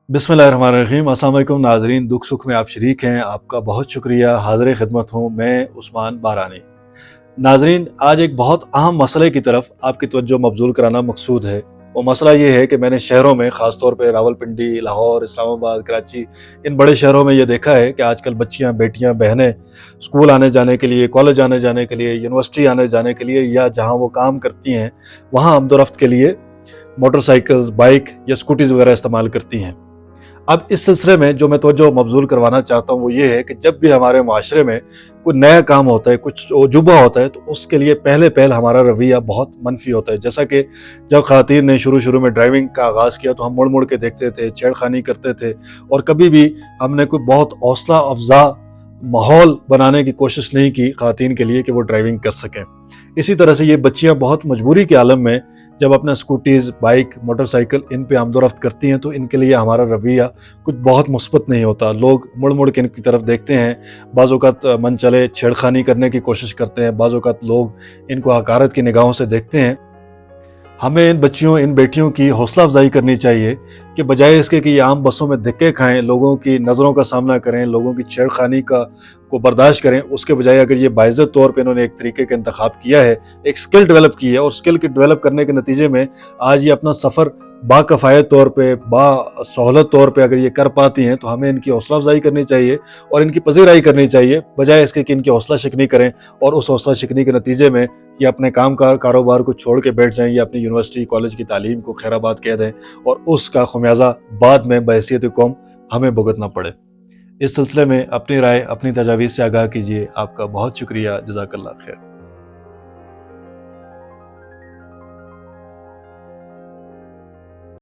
बिस्मिल्लाहिर्रहमानिर्रहीम। अस्सलाम वालेकुम नाज़रीन, दुख सुख में आप शरीक हैं, आपका बहुत शुक्रिया। हाज़िर खिदमत हूँ मैं उस्मान बारानी। नाज़रीन, आज एक बहुत अहम मसले की तरफ आपकी तवज्जो मबज़ूल कराना मकसूद है। वो मसला ये है कि मैंने शहरों में, ख़ास तौर पे रावलपिंडी, लाहौर, इस्लामाबाद, कराची, इन बड़े शहरों में ये देखा है कि आजकल बच्चियाँ, बेटियाँ, बहनें स्कूल आने जाने के लिए, कॉलेज आने जाने के लिए, यूनिवर्सिटी आने जाने के लिए, या जहाँ वो काम करती हैं वहाँ आमदोरफ़्त के लिए मोटरसाइकिल्स, बाइक या स्कूटीज़ वगैरह इस्तेमाल करती हैं। अब इस सिलसिले में जो मैं तवज्जो मबज़ूल करवाना चाहता हूँ वो ये है कि जब भी हमारे माशरे में कोई नया काम होता है, कुछ अजूबा होता है, तो उसके लिए पहले पहल हमारा रवैया बहुत मनफ़ी होता है। जैसा कि जब ख़वातीन ने शुरू शुरू में ड्राइविंग का आगाज़ किया तो हम मुड़ मुड़ के देखते थे, छेड़खानी करते थे, और कभी भी हमने कोई बहुत हौसला अफ़ज़ा माहौल बनाने की कोशिश नहीं की ख़वातीन के लिए कि वो ड्राइविंग कर सकें। इसी तरह से ये बच्चियाँ बहुत मजबूरी के आलम में जब अपना स्कूटीज़, बाइक, मोटरसाइकिल इन पे आमदोरफ़्त करती हैं तो इनके लिए हमारा रवैया कुछ बहुत मुस्बत नहीं होता। लोग मुड़ मुड़ के इनकी तरफ देखते हैं, बाज़ औक़ात मन चले छेड़खानी करने की कोशिश करते हैं, बाज़ औक़ात लोग इनको हक़ारत की निगाहों से देखते हैं। हमें इन बच्चियों, इन बेटियों की हौसला अफ़ज़ाई करनी चाहिए कि बजाय इसके कि ये आम बसों में धक्के खाएँ, लोगों की नज़रों का सामना करें, लोगों की छेड़खानी को बर्दाश्त करें, उसके बजाय अगर ये बाइज़्ज़त तौर पे इन्होंने एक तरीके का इंतख़ाब किया है, एक स्किल डेवलप की है, और स्किल के डेवलप करने के नतीजे में आज ये अपना सफ़र बाकफ़ायत तौर पे, बासहूलत तौर पे अगर ये कर पाती हैं, तो हमें इनकी हौसला अफ़ज़ाई करनी चाहिए और इनकी पज़ीराई करनी चाहिए, बजाय इसके कि इनकी हौसला शिकनी करें और उस हौसला शिकनी के नतीजे में ये अपने कारोबार को छोड़ के बैठ जाएँ या अपनी यूनिवर्सिटी, कॉलेज की तालीम को खैराबाद कह दें, और उसका ख़मियाज़ा बाद में बहैसियत कौम हमें भुगतना पड़े। इस सिलसिले में अपनी राय, अपनी तजावीज़ से आगाह कीजिए। आपका बहुत शुक्रिया। जज़ाकल्लाह खैर।